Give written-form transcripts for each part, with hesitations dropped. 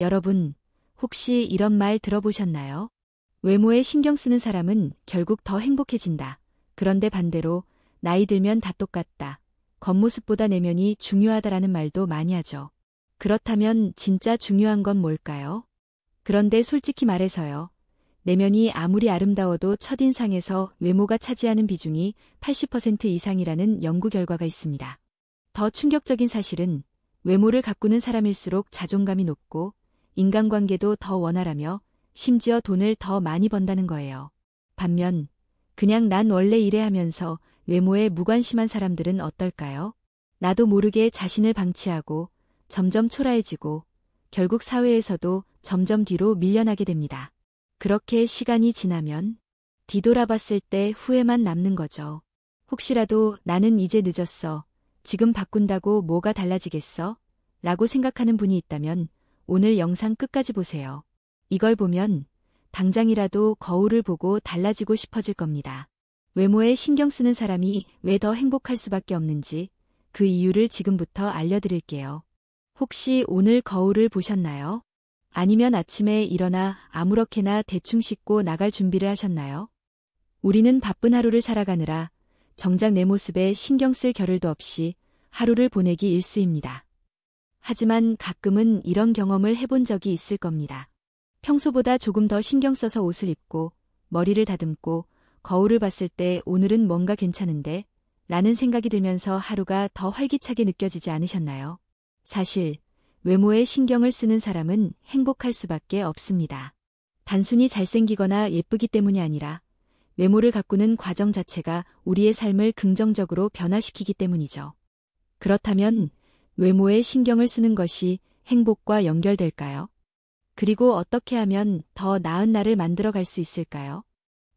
여러분, 혹시 이런 말 들어보셨나요? 외모에 신경 쓰는 사람은 결국 더 행복해진다. 그런데 반대로 나이 들면 다 똑같다. 겉모습보다 내면이 중요하다라는 말도 많이 하죠. 그렇다면 진짜 중요한 건 뭘까요? 그런데 솔직히 말해서요. 내면이 아무리 아름다워도 첫인상에서 외모가 차지하는 비중이 80% 이상이라는 연구 결과가 있습니다. 더 충격적인 사실은 외모를 가꾸는 사람일수록 자존감이 높고 인간관계도 더 원활하며 심지어 돈을 더 많이 번다는 거예요. 반면 그냥 난 원래 이래 하면서 외모에 무관심한 사람들은 어떨까요? 나도 모르게 자신을 방치하고 점점 초라해지고 결국 사회에서도 점점 뒤로 밀려나게 됩니다. 그렇게 시간이 지나면 뒤돌아봤을 때 후회만 남는 거죠. 혹시라도 나는 이제 늦었어. 지금 바꾼다고 뭐가 달라지겠어? 라고 생각하는 분이 있다면 오늘 영상 끝까지 보세요. 이걸 보면 당장이라도 거울을 보고 달라지고 싶어질 겁니다. 외모에 신경 쓰는 사람이 왜 더 행복할 수밖에 없는지 그 이유를 지금부터 알려드릴게요. 혹시 오늘 거울을 보셨나요? 아니면 아침에 일어나 아무렇게나 대충 씻고 나갈 준비를 하셨나요? 우리는 바쁜 하루를 살아가느라 정작 내 모습에 신경 쓸 겨를도 없이 하루를 보내기 일쑤입니다. 하지만 가끔은 이런 경험을 해본 적이 있을 겁니다. 평소보다 조금 더 신경 써서 옷을 입고 머리를 다듬고 거울을 봤을 때 오늘은 뭔가 괜찮은데 라는 생각이 들면서 하루가 더 활기차게 느껴지지 않으셨나요? 사실 외모에 신경을 쓰는 사람은 행복할 수밖에 없습니다. 단순히 잘생기거나 예쁘기 때문이 아니라 외모를 가꾸는 과정 자체가 우리의 삶을 긍정적으로 변화시키기 때문이죠. 그렇다면 외모에 신경을 쓰는 것이 행복과 연결될까요? 그리고 어떻게 하면 더 나은 나를 만들어갈 수 있을까요?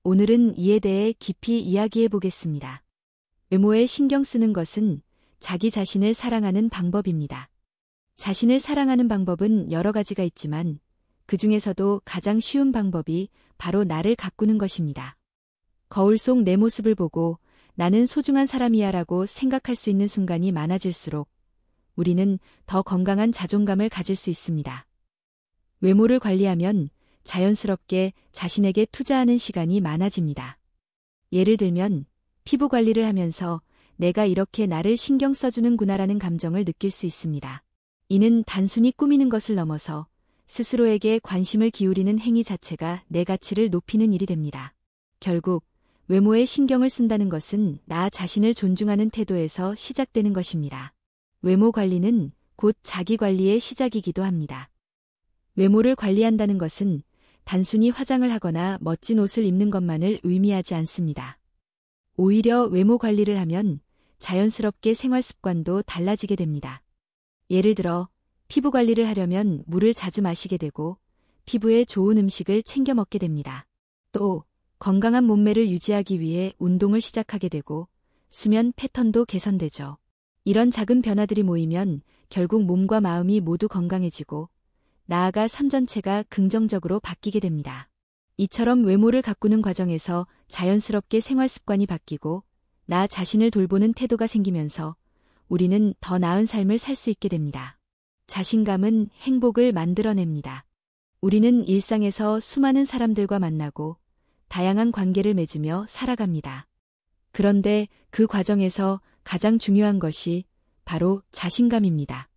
오늘은 이에 대해 깊이 이야기해 보겠습니다. 외모에 신경 쓰는 것은 자기 자신을 사랑하는 방법입니다. 자신을 사랑하는 방법은 여러 가지가 있지만 그 중에서도 가장 쉬운 방법이 바로 나를 가꾸는 것입니다. 거울 속 내 모습을 보고 나는 소중한 사람이야 라고 생각할 수 있는 순간이 많아질수록 우리는 더 건강한 자존감을 가질 수 있습니다. 외모를 관리하면 자연스럽게 자신에게 투자하는 시간이 많아집니다. 예를 들면 피부 관리를 하면서 내가 이렇게 나를 신경 써주는구나라는 감정을 느낄 수 있습니다. 이는 단순히 꾸미는 것을 넘어서 스스로에게 관심을 기울이는 행위 자체가 내 가치를 높이는 일이 됩니다. 결국 외모에 신경을 쓴다는 것은 나 자신을 존중하는 태도에서 시작되는 것입니다. 외모 관리는 곧 자기 관리의 시작이기도 합니다. 외모를 관리한다는 것은 단순히 화장을 하거나 멋진 옷을 입는 것만을 의미하지 않습니다. 오히려 외모 관리를 하면 자연스럽게 생활 습관도 달라지게 됩니다. 예를 들어 피부 관리를 하려면 물을 자주 마시게 되고 피부에 좋은 음식을 챙겨 먹게 됩니다. 또 건강한 몸매를 유지하기 위해 운동을 시작하게 되고 수면 패턴도 개선되죠. 이런 작은 변화들이 모이면 결국 몸과 마음이 모두 건강해지고 나아가 삶 전체가 긍정적으로 바뀌게 됩니다. 이처럼 외모를 가꾸는 과정에서 자연스럽게 생활 습관이 바뀌고 나 자신을 돌보는 태도가 생기면서 우리는 더 나은 삶을 살 수 있게 됩니다. 자신감은 행복을 만들어냅니다. 우리는 일상에서 수많은 사람들과 만나고 다양한 관계를 맺으며 살아갑니다. 그런데 그 과정에서 가장 중요한 것이 바로 자신감입니다.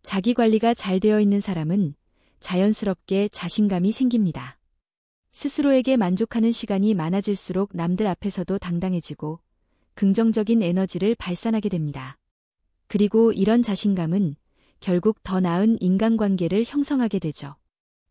자기 관리가 잘 되어 있는 사람은 자연스럽게 자신감이 생깁니다. 스스로에게 만족하는 시간이 많아질수록 남들 앞에서도 당당해지고 긍정적인 에너지를 발산하게 됩니다. 그리고 이런 자신감은 결국 더 나은 인간관계를 형성하게 되죠.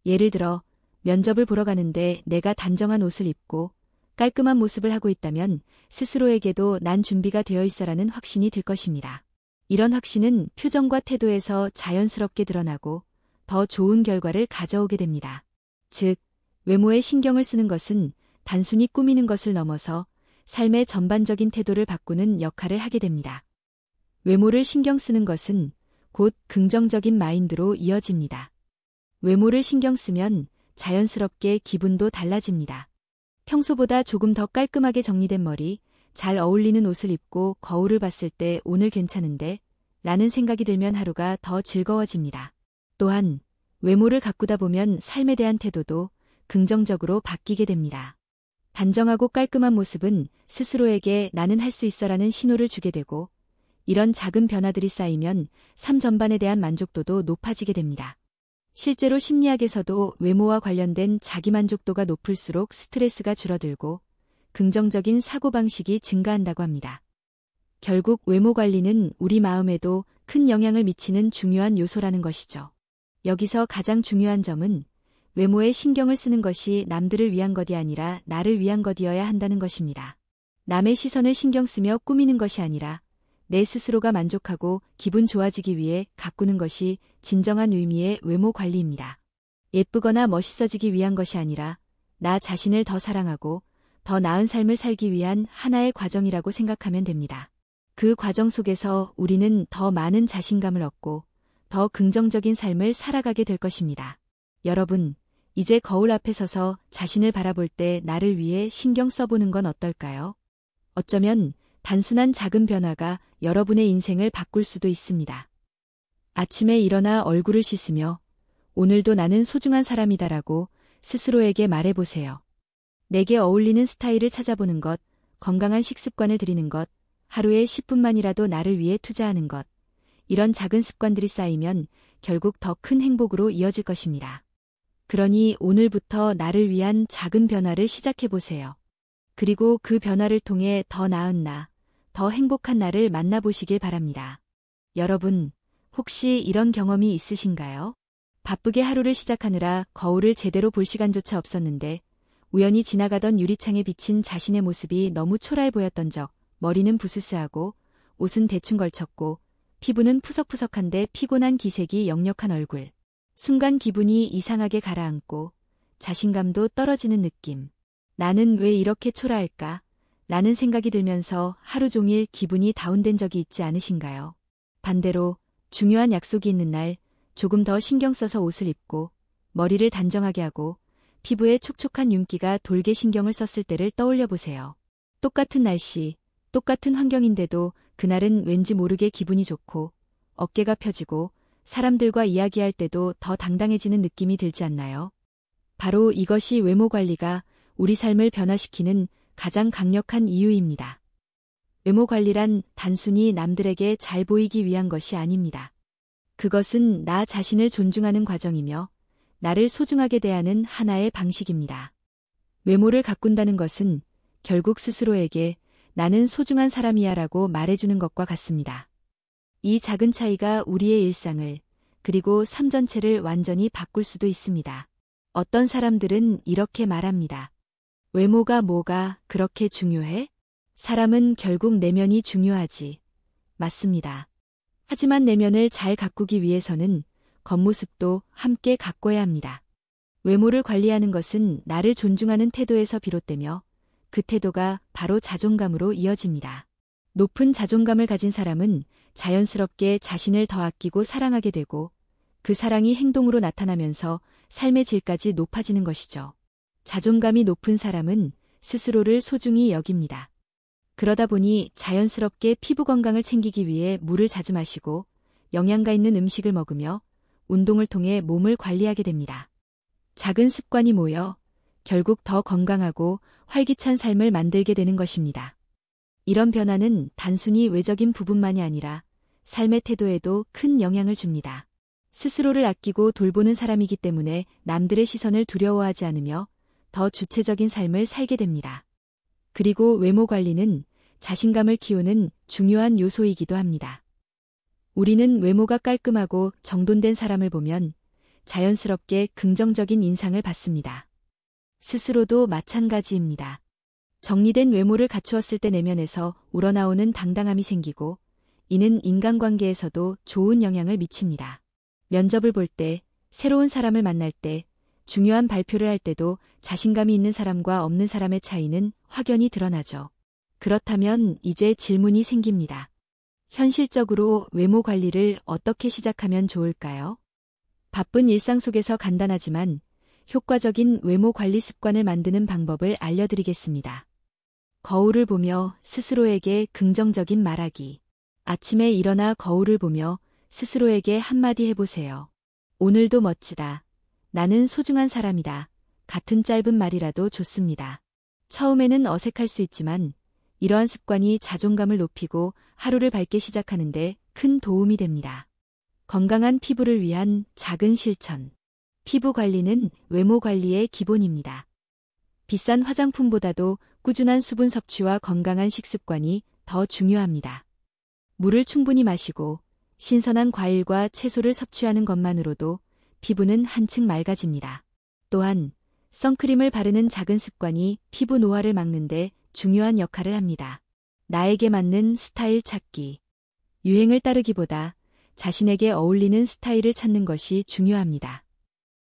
예를 들어 면접을 보러 가는데 내가 단정한 옷을 입고 깔끔한 모습을 하고 있다면 스스로에게도 난 준비가 되어 있어라는 확신이 들 것입니다. 이런 확신은 표정과 태도에서 자연스럽게 드러나고 더 좋은 결과를 가져오게 됩니다. 즉, 외모에 신경을 쓰는 것은 단순히 꾸미는 것을 넘어서 삶의 전반적인 태도를 바꾸는 역할을 하게 됩니다. 외모를 신경 쓰는 것은 곧 긍정적인 마인드로 이어집니다. 외모를 신경 쓰면 자연스럽게 기분도 달라집니다. 평소보다 조금 더 깔끔하게 정리된 머리, 잘 어울리는 옷을 입고 거울을 봤을 때 오늘 괜찮은데? 라는 생각이 들면 하루가 더 즐거워집니다. 또한 외모를 가꾸다 보면 삶에 대한 태도도 긍정적으로 바뀌게 됩니다. 단정하고 깔끔한 모습은 스스로에게 나는 할 수 있어라는 신호를 주게 되고, 이런 작은 변화들이 쌓이면 삶 전반에 대한 만족도도 높아지게 됩니다. 실제로 심리학에서도 외모와 관련된 자기만족도가 높을수록 스트레스가 줄어들고 긍정적인 사고방식이 증가한다고 합니다. 결국 외모 관리는 우리 마음에도 큰 영향을 미치는 중요한 요소라는 것이죠. 여기서 가장 중요한 점은 외모에 신경을 쓰는 것이 남들을 위한 것이 아니라 나를 위한 것이어야 한다는 것입니다. 남의 시선을 신경 쓰며 꾸미는 것이 아니라 내 스스로가 만족하고 기분 좋아지기 위해 가꾸는 것이 진정한 의미의 외모 관리입니다. 예쁘거나 멋있어지기 위한 것이 아니라 나 자신을 더 사랑하고 더 나은 삶을 살기 위한 하나의 과정이라고 생각하면 됩니다. 그 과정 속에서 우리는 더 많은 자신감을 얻고 더 긍정적인 삶을 살아가게 될 것입니다. 여러분, 이제 거울 앞에 서서 자신을 바라볼 때 나를 위해 신경 써보는 건 어떨까요? 어쩌면 단순한 작은 변화가 여러분의 인생을 바꿀 수도 있습니다. 아침에 일어나 얼굴을 씻으며 오늘도 나는 소중한 사람이다라고 스스로에게 말해보세요. 내게 어울리는 스타일을 찾아보는 것, 건강한 식습관을 들이는 것, 하루에 10분만이라도 나를 위해 투자하는 것, 이런 작은 습관들이 쌓이면 결국 더 큰 행복으로 이어질 것입니다. 그러니 오늘부터 나를 위한 작은 변화를 시작해보세요. 그리고 그 변화를 통해 더 나은 나, 더 행복한 나를 만나보시길 바랍니다. 여러분, 혹시 이런 경험이 있으신가요? 바쁘게 하루를 시작하느라 거울을 제대로 볼 시간조차 없었는데 우연히 지나가던 유리창에 비친 자신의 모습이 너무 초라해 보였던 적, 머리는 부스스하고 옷은 대충 걸쳤고 피부는 푸석푸석한데 피곤한 기색이 역력한 얼굴. 순간 기분이 이상하게 가라앉고 자신감도 떨어지는 느낌. 나는 왜 이렇게 초라할까? 라는 생각이 들면서 하루 종일 기분이 다운된 적이 있지 않으신가요? 반대로 중요한 약속이 있는 날 조금 더 신경 써서 옷을 입고 머리를 단정하게 하고 피부에 촉촉한 윤기가 돌게 신경을 썼을 때를 떠올려 보세요. 똑같은 날씨, 똑같은 환경인데도 그날은 왠지 모르게 기분이 좋고 어깨가 펴지고 사람들과 이야기할 때도 더 당당해지는 느낌이 들지 않나요? 바로 이것이 외모 관리가 우리 삶을 변화시키는 가장 강력한 이유입니다. 외모 관리란 단순히 남들에게 잘 보이기 위한 것이 아닙니다. 그것은 나 자신을 존중하는 과정이며 나를 소중하게 대하는 하나의 방식입니다. 외모를 가꾼다는 것은 결국 스스로에게 나는 소중한 사람이야 라고 말해주는 것과 같습니다. 이 작은 차이가 우리의 일상을 그리고 삶 전체를 완전히 바꿀 수도 있습니다. 어떤 사람들은 이렇게 말합니다. 외모가 뭐가 그렇게 중요해? 사람은 결국 내면이 중요하지. 맞습니다. 하지만 내면을 잘 가꾸기 위해서는 겉모습도 함께 가꿔야 합니다. 외모를 관리하는 것은 나를 존중하는 태도에서 비롯되며 그 태도가 바로 자존감으로 이어집니다. 높은 자존감을 가진 사람은 자연스럽게 자신을 더 아끼고 사랑하게 되고 그 사랑이 행동으로 나타나면서 삶의 질까지 높아지는 것이죠. 자존감이 높은 사람은 스스로를 소중히 여깁니다. 그러다 보니 자연스럽게 피부 건강을 챙기기 위해 물을 자주 마시고 영양가 있는 음식을 먹으며 운동을 통해 몸을 관리하게 됩니다. 작은 습관이 모여 결국 더 건강하고 활기찬 삶을 만들게 되는 것입니다. 이런 변화는 단순히 외적인 부분만이 아니라 삶의 태도에도 큰 영향을 줍니다. 스스로를 아끼고 돌보는 사람이기 때문에 남들의 시선을 두려워하지 않으며 더 주체적인 삶을 살게 됩니다. 그리고 외모 관리는 자신감을 키우는 중요한 요소이기도 합니다. 우리는 외모가 깔끔하고 정돈된 사람을 보면 자연스럽게 긍정적인 인상을 받습니다. 스스로도 마찬가지입니다. 정리된 외모를 갖추었을 때 내면에서 우러나오는 당당함이 생기고 이는 인간관계에서도 좋은 영향을 미칩니다. 면접을 볼 때, 새로운 사람을 만날 때, 중요한 발표를 할 때도 자신감이 있는 사람과 없는 사람의 차이는 확연히 드러나죠. 그렇다면 이제 질문이 생깁니다. 현실적으로 외모 관리를 어떻게 시작하면 좋을까요? 바쁜 일상 속에서 간단하지만 효과적인 외모 관리 습관을 만드는 방법을 알려드리겠습니다. 거울을 보며 스스로에게 긍정적인 말하기. 아침에 일어나 거울을 보며 스스로에게 한마디 해보세요. 오늘도 멋지다. 나는 소중한 사람이다. 같은 짧은 말이라도 좋습니다. 처음에는 어색할 수 있지만 이러한 습관이 자존감을 높이고 하루를 밝게 시작하는데 큰 도움이 됩니다. 건강한 피부를 위한 작은 실천. 피부 관리는 외모 관리의 기본입니다. 비싼 화장품보다도 꾸준한 수분 섭취와 건강한 식습관이 더 중요합니다. 물을 충분히 마시고 신선한 과일과 채소를 섭취하는 것만으로도 피부는 한층 맑아집니다. 또한 선크림을 바르는 작은 습관이 피부 노화를 막는 데 중요한 역할을 합니다. 나에게 맞는 스타일 찾기. 유행을 따르기보다 자신에게 어울리는 스타일을 찾는 것이 중요합니다.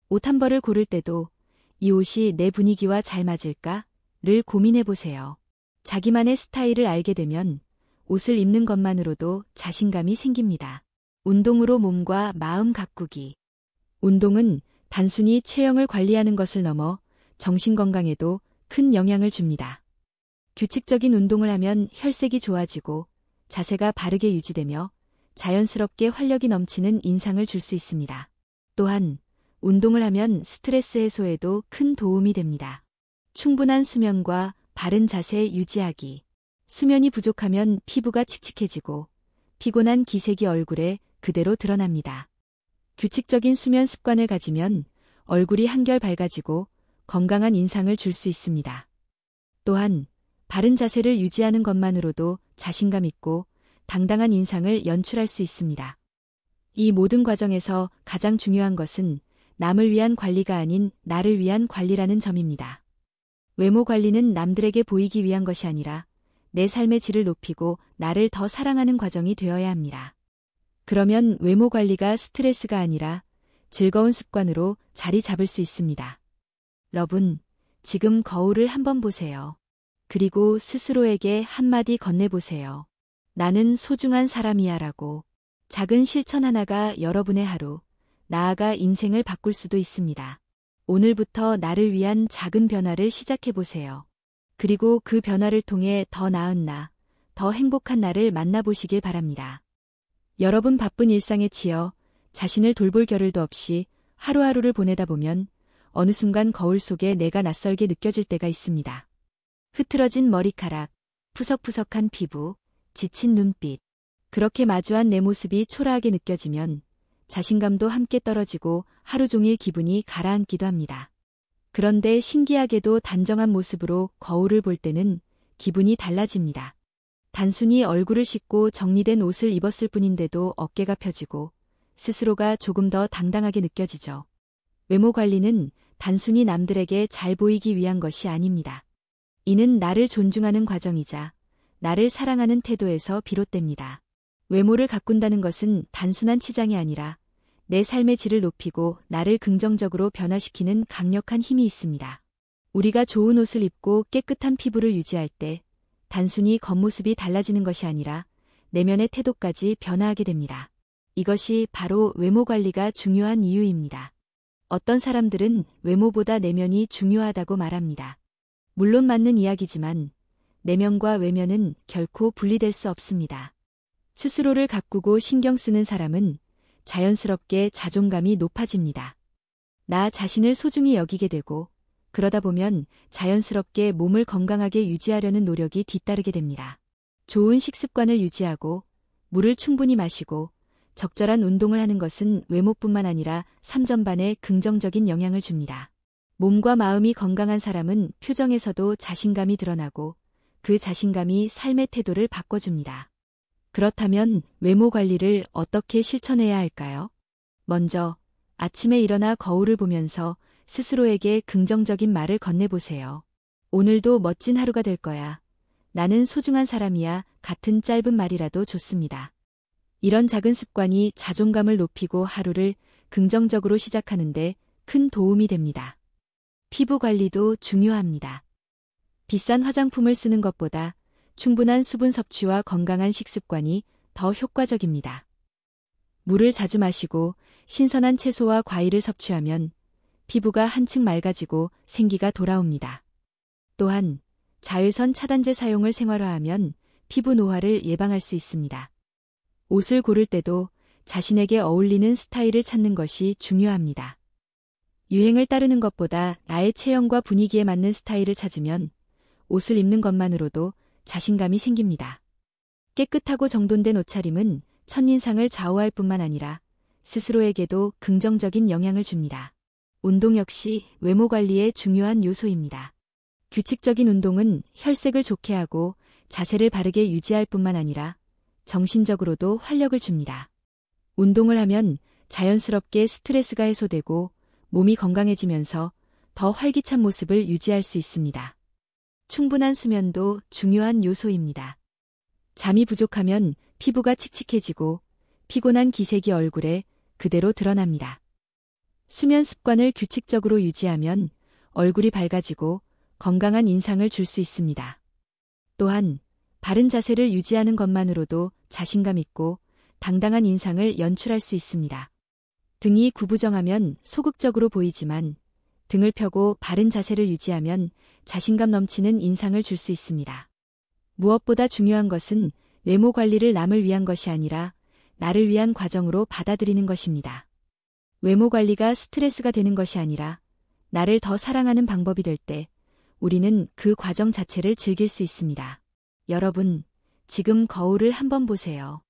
옷 한 벌을 고를 때도 이 옷이 내 분위기와 잘 맞을까?를 고민해 보세요. 자기만의 스타일을 알게 되면 옷을 입는 것만으로도 자신감이 생깁니다. 운동으로 몸과 마음 가꾸기. 운동은 단순히 체형을 관리하는 것을 넘어 정신 건강에도 큰 영향을 줍니다. 규칙적인 운동을 하면 혈색이 좋아지고 자세가 바르게 유지되며 자연스럽게 활력이 넘치는 인상을 줄 수 있습니다. 또한 운동을 하면 스트레스 해소에도 큰 도움이 됩니다. 충분한 수면과 바른 자세 유지하기. 수면이 부족하면 피부가 칙칙해지고 피곤한 기색이 얼굴에 그대로 드러납니다. 규칙적인 수면 습관을 가지면 얼굴이 한결 밝아지고 건강한 인상을 줄 수 있습니다. 또한 바른 자세를 유지하는 것만으로도 자신감 있고 당당한 인상을 연출할 수 있습니다. 이 모든 과정에서 가장 중요한 것은 남을 위한 관리가 아닌 나를 위한 관리라는 점입니다. 외모 관리는 남들에게 보이기 위한 것이 아니라 내 삶의 질을 높이고 나를 더 사랑하는 과정이 되어야 합니다. 그러면 외모 관리가 스트레스가 아니라 즐거운 습관으로 자리 잡을 수 있습니다. 여러분, 지금 거울을 한번 보세요. 그리고 스스로에게 한마디 건네보세요. 나는 소중한 사람이야 라고. 작은 실천 하나가 여러분의 하루, 나아가 인생을 바꿀 수도 있습니다. 오늘부터 나를 위한 작은 변화를 시작해보세요. 그리고 그 변화를 통해 더 나은 나, 더 행복한 나를 만나보시길 바랍니다. 여러분 바쁜 일상에 치여 자신을 돌볼 겨를도 없이 하루하루를 보내다 보면 어느 순간 거울 속에 내가 낯설게 느껴질 때가 있습니다. 흐트러진 머리카락, 푸석푸석한 피부, 지친 눈빛. 그렇게 마주한 내 모습이 초라하게 느껴지면 자신감도 함께 떨어지고 하루 종일 기분이 가라앉기도 합니다. 그런데 신기하게도 단정한 모습으로 거울을 볼 때는 기분이 달라집니다. 단순히 얼굴을 씻고 정리된 옷을 입었을 뿐인데도 어깨가 펴지고 스스로가 조금 더 당당하게 느껴지죠. 외모 관리는 단순히 남들에게 잘 보이기 위한 것이 아닙니다. 이는 나를 존중하는 과정이자 나를 사랑하는 태도에서 비롯됩니다. 외모를 가꾼다는 것은 단순한 치장이 아니라 내 삶의 질을 높이고 나를 긍정적으로 변화시키는 강력한 힘이 있습니다. 우리가 좋은 옷을 입고 깨끗한 피부를 유지할 때 단순히 겉모습이 달라지는 것이 아니라 내면의 태도까지 변화하게 됩니다. 이것이 바로 외모 관리가 중요한 이유입니다. 어떤 사람들은 외모보다 내면이 중요하다고 말합니다. 물론 맞는 이야기지만 내면과 외면은 결코 분리될 수 없습니다. 스스로를 가꾸고 신경 쓰는 사람은 자연스럽게 자존감이 높아집니다. 나 자신을 소중히 여기게 되고 그러다 보면 자연스럽게 몸을 건강하게 유지하려는 노력이 뒤따르게 됩니다. 좋은 식습관을 유지하고 물을 충분히 마시고 적절한 운동을 하는 것은 외모뿐만 아니라 삶 전반에 긍정적인 영향을 줍니다. 몸과 마음이 건강한 사람은 표정에서도 자신감이 드러나고 그 자신감이 삶의 태도를 바꿔줍니다. 그렇다면 외모 관리를 어떻게 실천해야 할까요? 먼저 아침에 일어나 거울을 보면서 스스로에게 긍정적인 말을 건네보세요. 오늘도 멋진 하루가 될 거야. 나는 소중한 사람이야. 같은 짧은 말이라도 좋습니다. 이런 작은 습관이 자존감을 높이고 하루를 긍정적으로 시작하는데 큰 도움이 됩니다. 피부 관리도 중요합니다. 비싼 화장품을 쓰는 것보다 충분한 수분 섭취와 건강한 식습관이 더 효과적입니다. 물을 자주 마시고 신선한 채소와 과일을 섭취하면 피부가 한층 맑아지고 생기가 돌아옵니다. 또한 자외선 차단제 사용을 생활화하면 피부 노화를 예방할 수 있습니다. 옷을 고를 때도 자신에게 어울리는 스타일을 찾는 것이 중요합니다. 유행을 따르는 것보다 나의 체형과 분위기에 맞는 스타일을 찾으면 옷을 입는 것만으로도 자신감이 생깁니다. 깨끗하고 정돈된 옷차림은 첫인상을 좌우할 뿐만 아니라 스스로에게도 긍정적인 영향을 줍니다. 운동 역시 외모 관리의 중요한 요소입니다. 규칙적인 운동은 혈색을 좋게 하고 자세를 바르게 유지할 뿐만 아니라 정신적으로도 활력을 줍니다. 운동을 하면 자연스럽게 스트레스가 해소되고 몸이 건강해지면서 더 활기찬 모습을 유지할 수 있습니다. 충분한 수면도 중요한 요소입니다. 잠이 부족하면 피부가 칙칙해지고 피곤한 기색이 얼굴에 그대로 드러납니다. 수면 습관을 규칙적으로 유지하면 얼굴이 밝아지고 건강한 인상을 줄 수 있습니다. 또한 바른 자세를 유지하는 것만으로도 자신감 있고 당당한 인상을 연출할 수 있습니다. 등이 구부정하면 소극적으로 보이지만 등을 펴고 바른 자세를 유지하면 자신감 넘치는 인상을 줄 수 있습니다. 무엇보다 중요한 것은 외모 관리를 남을 위한 것이 아니라 나를 위한 과정으로 받아들이는 것입니다. 외모 관리가 스트레스가 되는 것이 아니라 나를 더 사랑하는 방법이 될 때 우리는 그 과정 자체를 즐길 수 있습니다. 여러분, 지금 거울을 한번 보세요.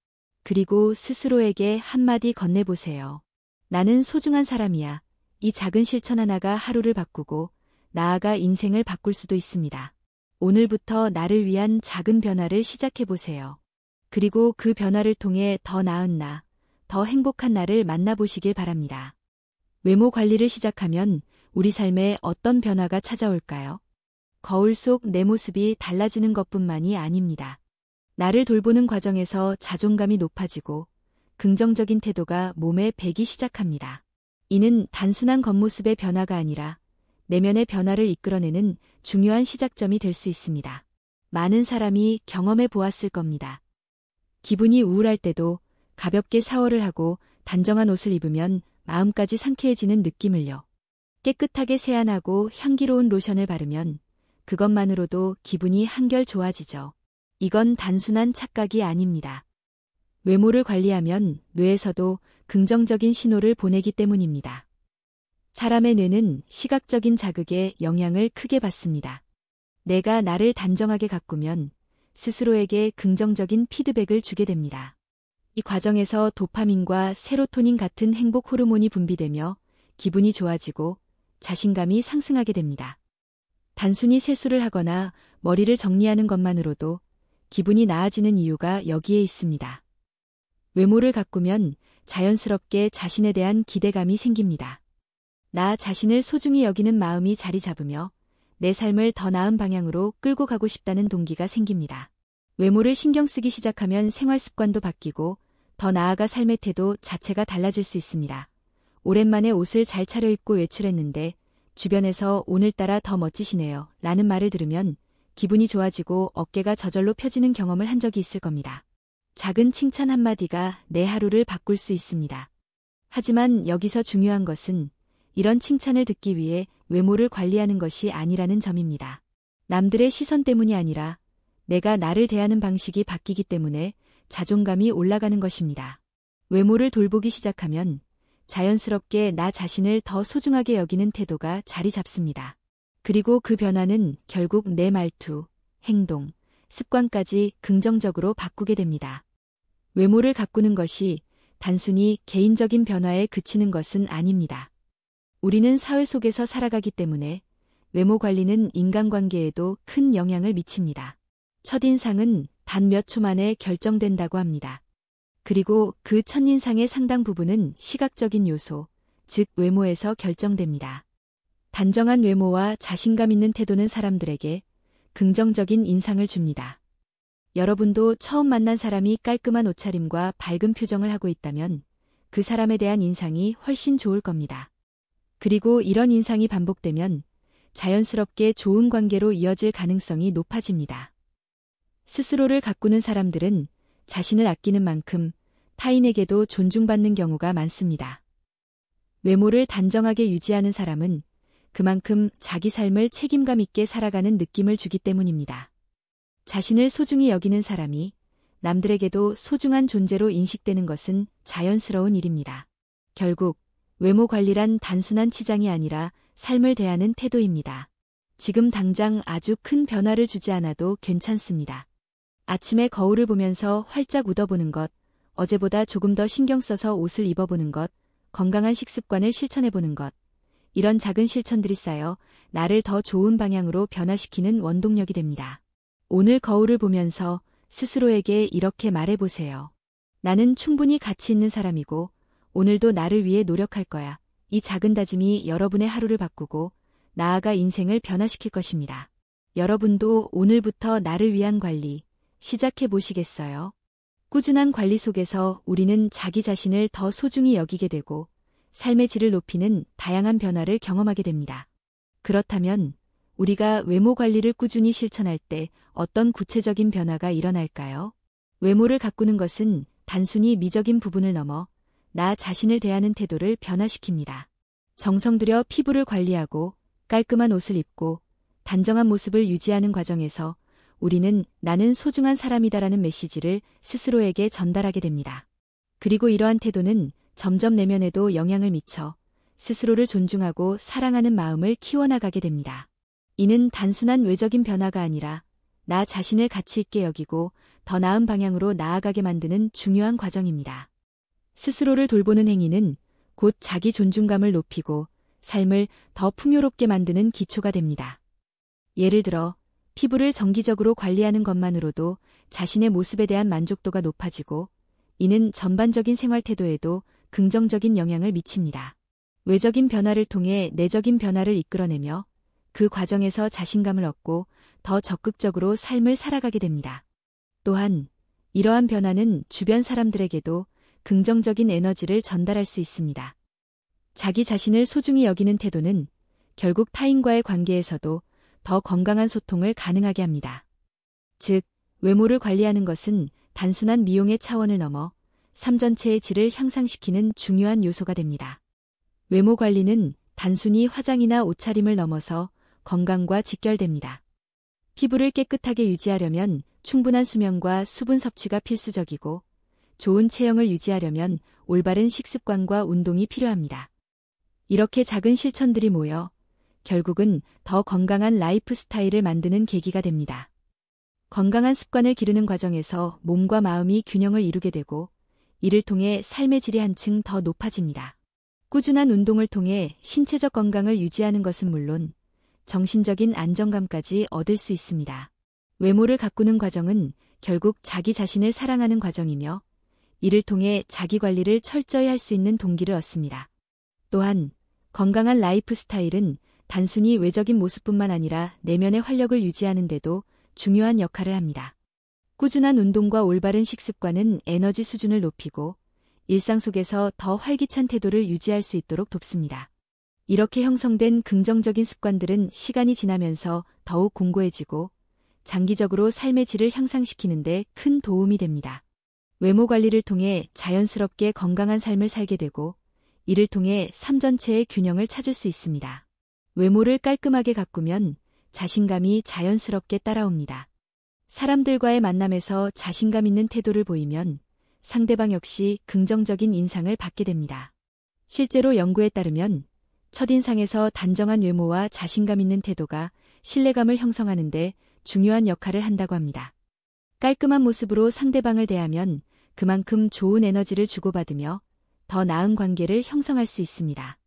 그리고 스스로에게 한마디 건네보세요. 나는 소중한 사람이야. 이 작은 실천 하나가 하루를 바꾸고 나아가 인생을 바꿀 수도 있습니다. 오늘부터 나를 위한 작은 변화를 시작해보세요. 그리고 그 변화를 통해 더 나은 나, 더 행복한 나를 만나보시길 바랍니다. 외모 관리를 시작하면 우리 삶에 어떤 변화가 찾아올까요? 거울 속 내 모습이 달라지는 것뿐만이 아닙니다. 나를 돌보는 과정에서 자존감이 높아지고 긍정적인 태도가 몸에 배기 시작합니다. 이는 단순한 겉모습의 변화가 아니라 내면의 변화를 이끌어내는 중요한 시작점이 될 수 있습니다. 많은 사람이 경험해 보았을 겁니다. 기분이 우울할 때도 가볍게 샤워를 하고 단정한 옷을 입으면 마음까지 상쾌해지는 느낌을요. 깨끗하게 세안하고 향기로운 로션을 바르면 그것만으로도 기분이 한결 좋아지죠. 이건 단순한 착각이 아닙니다. 외모를 관리하면 뇌에서도 긍정적인 신호를 보내기 때문입니다. 사람의 뇌는 시각적인 자극에 영향을 크게 받습니다. 내가 나를 단정하게 가꾸면 스스로에게 긍정적인 피드백을 주게 됩니다. 이 과정에서 도파민과 세로토닌 같은 행복 호르몬이 분비되며 기분이 좋아지고 자신감이 상승하게 됩니다. 단순히 세수를 하거나 머리를 정리하는 것만으로도 기분이 나아지는 이유가 여기에 있습니다. 외모를 가꾸면 자연스럽게 자신에 대한 기대감이 생깁니다. 나 자신을 소중히 여기는 마음이 자리 잡으며 내 삶을 더 나은 방향으로 끌고 가고 싶다는 동기가 생깁니다. 외모를 신경 쓰기 시작하면 생활 습관도 바뀌고 더 나아가 삶의 태도 자체가 달라질 수 있습니다. 오랜만에 옷을 잘 차려입고 외출했는데 주변에서 오늘따라 더 멋지시네요 라는 말을 들으면 기분이 좋아지고 어깨가 저절로 펴지는 경험을 한 적이 있을 겁니다. 작은 칭찬 한마디가 내 하루를 바꿀 수 있습니다. 하지만 여기서 중요한 것은 이런 칭찬을 듣기 위해 외모를 관리하는 것이 아니라는 점입니다. 남들의 시선 때문이 아니라 내가 나를 대하는 방식이 바뀌기 때문에 자존감이 올라가는 것입니다. 외모를 돌보기 시작하면 자연스럽게 나 자신을 더 소중하게 여기는 태도가 자리 잡습니다. 그리고 그 변화는 결국 내 말투, 행동, 습관까지 긍정적으로 바꾸게 됩니다. 외모를 가꾸는 것이 단순히 개인적인 변화에 그치는 것은 아닙니다. 우리는 사회 속에서 살아가기 때문에 외모 관리는 인간관계에도 큰 영향을 미칩니다. 첫인상은 단 몇 초 만에 결정된다고 합니다. 그리고 그 첫인상의 상당 부분은 시각적인 요소, 즉 외모에서 결정됩니다. 단정한 외모와 자신감 있는 태도는 사람들에게 긍정적인 인상을 줍니다. 여러분도 처음 만난 사람이 깔끔한 옷차림과 밝은 표정을 하고 있다면 그 사람에 대한 인상이 훨씬 좋을 겁니다. 그리고 이런 인상이 반복되면 자연스럽게 좋은 관계로 이어질 가능성이 높아집니다. 스스로를 가꾸는 사람들은 자신을 아끼는 만큼 타인에게도 존중받는 경우가 많습니다. 외모를 단정하게 유지하는 사람은 그만큼 자기 삶을 책임감 있게 살아가는 느낌을 주기 때문입니다. 자신을 소중히 여기는 사람이 남들에게도 소중한 존재로 인식되는 것은 자연스러운 일입니다. 결국 외모 관리란 단순한 치장이 아니라 삶을 대하는 태도입니다. 지금 당장 아주 큰 변화를 주지 않아도 괜찮습니다. 아침에 거울을 보면서 활짝 웃어보는 것, 어제보다 조금 더 신경 써서 옷을 입어보는 것, 건강한 식습관을 실천해보는 것. 이런 작은 실천들이 쌓여 나를 더 좋은 방향으로 변화시키는 원동력이 됩니다. 오늘 거울을 보면서 스스로에게 이렇게 말해보세요. 나는 충분히 가치 있는 사람이고 오늘도 나를 위해 노력할 거야. 이 작은 다짐이 여러분의 하루를 바꾸고 나아가 인생을 변화시킬 것입니다. 여러분도 오늘부터 나를 위한 관리 시작해 보시겠어요? 꾸준한 관리 속에서 우리는 자기 자신을 더 소중히 여기게 되고 삶의 질을 높이는 다양한 변화를 경험하게 됩니다. 그렇다면 우리가 외모 관리를 꾸준히 실천할 때 어떤 구체적인 변화가 일어날까요? 외모를 가꾸는 것은 단순히 미적인 부분을 넘어 나 자신을 대하는 태도를 변화시킵니다. 정성 들여 피부를 관리하고 깔끔한 옷을 입고 단정한 모습을 유지하는 과정에서 우리는 나는 소중한 사람이다라는 메시지를 스스로에게 전달하게 됩니다. 그리고 이러한 태도는 점점 내면에도 영향을 미쳐 스스로를 존중하고 사랑하는 마음을 키워나가게 됩니다. 이는 단순한 외적인 변화가 아니라 나 자신을 가치 있게 여기고 더 나은 방향으로 나아가게 만드는 중요한 과정입니다. 스스로를 돌보는 행위는 곧 자기 존중감을 높이고 삶을 더 풍요롭게 만드는 기초가 됩니다. 예를 들어 피부를 정기적으로 관리하는 것만으로도 자신의 모습에 대한 만족도가 높아지고 이는 전반적인 생활 태도에도 긍정적인 영향을 미칩니다. 외적인 변화를 통해 내적인 변화를 이끌어내며 그 과정에서 자신감을 얻고 더 적극적으로 삶을 살아가게 됩니다. 또한 이러한 변화는 주변 사람들에게도 긍정적인 에너지를 전달할 수 있습니다. 자기 자신을 소중히 여기는 태도는 결국 타인과의 관계에서도 더 건강한 소통을 가능하게 합니다. 즉, 외모를 관리하는 것은 단순한 미용의 차원을 넘어 삶 전체의 질을 향상시키는 중요한 요소가 됩니다. 외모 관리는 단순히 화장이나 옷차림을 넘어서 건강과 직결됩니다. 피부를 깨끗하게 유지하려면 충분한 수면과 수분 섭취가 필수적이고 좋은 체형을 유지하려면 올바른 식습관과 운동이 필요합니다. 이렇게 작은 실천들이 모여 결국은 더 건강한 라이프 스타일을 만드는 계기가 됩니다. 건강한 습관을 기르는 과정에서 몸과 마음이 균형을 이루게 되고 이를 통해 삶의 질이 한층 더 높아집니다. 꾸준한 운동을 통해 신체적 건강을 유지하는 것은 물론 정신적인 안정감까지 얻을 수 있습니다. 외모를 가꾸는 과정은 결국 자기 자신을 사랑하는 과정이며 이를 통해 자기 관리를 철저히 할 수 있는 동기를 얻습니다. 또한 건강한 라이프 스타일은 단순히 외적인 모습뿐만 아니라 내면의 활력을 유지하는 데도 중요한 역할을 합니다. 꾸준한 운동과 올바른 식습관은 에너지 수준을 높이고 일상 속에서 더 활기찬 태도를 유지할 수 있도록 돕습니다. 이렇게 형성된 긍정적인 습관들은 시간이 지나면서 더욱 공고해지고 장기적으로 삶의 질을 향상시키는 데 큰 도움이 됩니다. 외모 관리를 통해 자연스럽게 건강한 삶을 살게 되고 이를 통해 삶 전체의 균형을 찾을 수 있습니다. 외모를 깔끔하게 가꾸면 자신감이 자연스럽게 따라옵니다. 사람들과의 만남에서 자신감 있는 태도를 보이면 상대방 역시 긍정적인 인상을 받게 됩니다. 실제로 연구에 따르면 첫인상에서 단정한 외모와 자신감 있는 태도가 신뢰감을 형성하는 데 중요한 역할을 한다고 합니다. 깔끔한 모습으로 상대방을 대하면 그만큼 좋은 에너지를 주고받으며 더 나은 관계를 형성할 수 있습니다.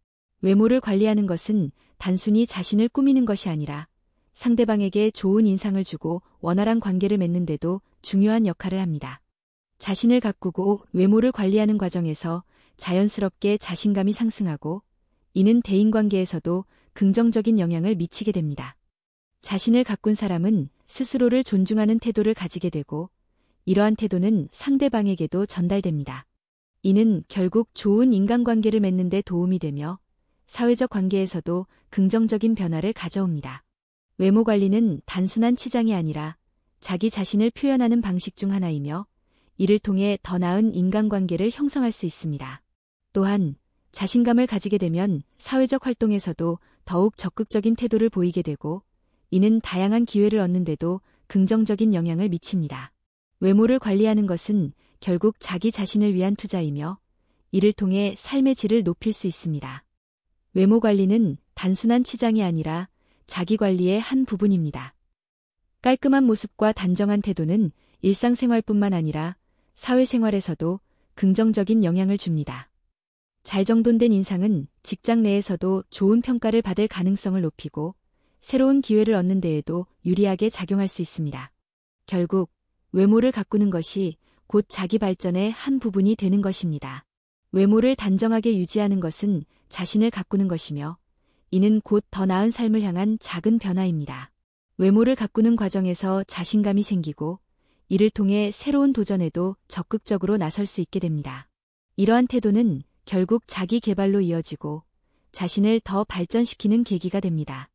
외모를 관리하는 것은 단순히 자신을 꾸미는 것이 아니라 상대방에게 좋은 인상을 주고 원활한 관계를 맺는 데도 중요한 역할을 합니다. 자신을 가꾸고 외모를 관리하는 과정에서 자연스럽게 자신감이 상승하고 이는 대인관계에서도 긍정적인 영향을 미치게 됩니다. 자신을 가꾼 사람은 스스로를 존중하는 태도를 가지게 되고 이러한 태도는 상대방에게도 전달됩니다. 이는 결국 좋은 인간관계를 맺는 데 도움이 되며 사회적 관계에서도 긍정적인 변화를 가져옵니다. 외모 관리는 단순한 치장이 아니라 자기 자신을 표현하는 방식 중 하나이며 이를 통해 더 나은 인간관계를 형성할 수 있습니다. 또한 자신감을 가지게 되면 사회적 활동에서도 더욱 적극적인 태도를 보이게 되고 이는 다양한 기회를 얻는 데도 긍정적인 영향을 미칩니다. 외모를 관리하는 것은 결국 자기 자신을 위한 투자이며 이를 통해 삶의 질을 높일 수 있습니다. 외모 관리는 단순한 치장이 아니라 자기 관리의 한 부분입니다. 깔끔한 모습과 단정한 태도는 일상생활뿐만 아니라 사회생활에서도 긍정적인 영향을 줍니다. 잘 정돈된 인상은 직장 내에서도 좋은 평가를 받을 가능성을 높이고 새로운 기회를 얻는 데에도 유리하게 작용할 수 있습니다. 결국 외모를 가꾸는 것이 곧 자기 발전의 한 부분이 되는 것입니다. 외모를 단정하게 유지하는 것은 자신을 가꾸는 것이며 이는 곧 더 나은 삶을 향한 작은 변화입니다. 외모를 가꾸는 과정에서 자신감이 생기고 이를 통해 새로운 도전에도 적극적으로 나설 수 있게 됩니다. 이러한 태도는 결국 자기 개발로 이어지고 자신을 더 발전시키는 계기가 됩니다.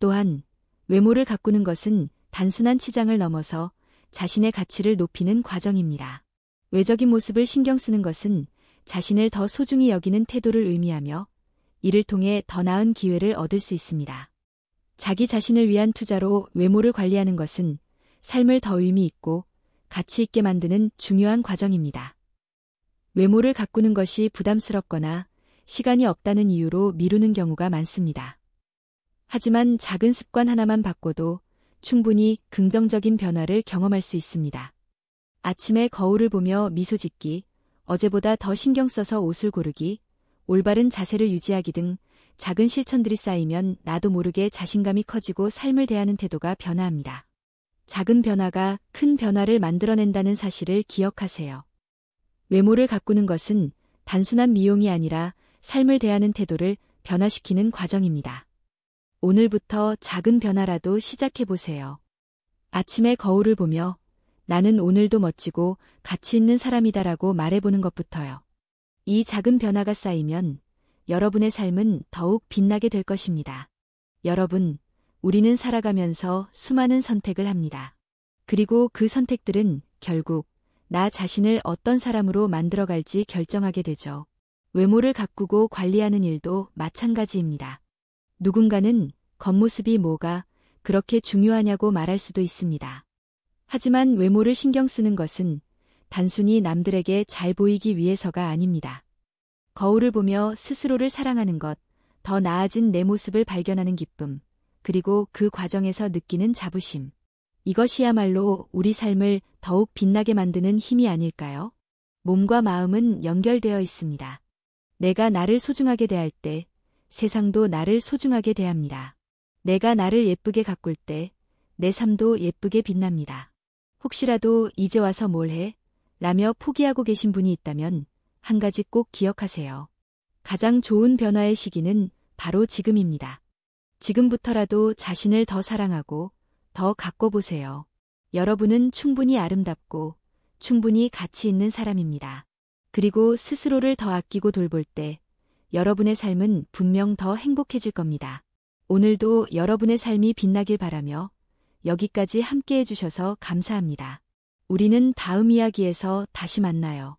또한 외모를 가꾸는 것은 단순한 치장을 넘어서 자신의 가치를 높이는 과정입니다. 외적인 모습을 신경 쓰는 것은 자신을 더 소중히 여기는 태도를 의미하며 이를 통해 더 나은 기회를 얻을 수 있습니다. 자기 자신을 위한 투자로 외모를 관리하는 것은 삶을 더 의미 있고 가치 있게 만드는 중요한 과정입니다. 외모를 가꾸는 것이 부담스럽거나 시간이 없다는 이유로 미루는 경우가 많습니다. 하지만 작은 습관 하나만 바꿔도 충분히 긍정적인 변화를 경험할 수 있습니다. 아침에 거울을 보며 미소 짓기, 어제보다 더 신경 써서 옷을 고르기, 올바른 자세를 유지하기 등 작은 실천들이 쌓이면 나도 모르게 자신감이 커지고 삶을 대하는 태도가 변화합니다. 작은 변화가 큰 변화를 만들어낸다는 사실을 기억하세요. 외모를 가꾸는 것은 단순한 미용이 아니라 삶을 대하는 태도를 변화시키는 과정입니다. 오늘부터 작은 변화라도 시작해보세요. 아침에 거울을 보며 나는 오늘도 멋지고 가치 있는 사람이다라고 말해보는 것부터요. 이 작은 변화가 쌓이면 여러분의 삶은 더욱 빛나게 될 것입니다. 여러분, 우리는 살아가면서 수많은 선택을 합니다. 그리고 그 선택들은 결국 나 자신을 어떤 사람으로 만들어갈지 결정하게 되죠. 외모를 가꾸고 관리하는 일도 마찬가지입니다. 누군가는 겉모습이 뭐가 그렇게 중요하냐고 말할 수도 있습니다. 하지만 외모를 신경 쓰는 것은 단순히 남들에게 잘 보이기 위해서가 아닙니다. 거울을 보며 스스로를 사랑하는 것, 더 나아진 내 모습을 발견하는 기쁨, 그리고 그 과정에서 느끼는 자부심. 이것이야말로 우리 삶을 더욱 빛나게 만드는 힘이 아닐까요? 몸과 마음은 연결되어 있습니다. 내가 나를 소중하게 대할 때 세상도 나를 소중하게 대합니다. 내가 나를 예쁘게 가꿀 때 내 삶도 예쁘게 빛납니다. 혹시라도 이제 와서 뭘 해? 라며 포기하고 계신 분이 있다면 한 가지 꼭 기억하세요. 가장 좋은 변화의 시기는 바로 지금입니다. 지금부터라도 자신을 더 사랑하고 더 가꿔보세요. 여러분은 충분히 아름답고 충분히 가치 있는 사람입니다. 그리고 스스로를 더 아끼고 돌볼 때 여러분의 삶은 분명 더 행복해질 겁니다. 오늘도 여러분의 삶이 빛나길 바라며 여기까지 함께 해주셔서 감사합니다. 우리는 다음 이야기에서 다시 만나요.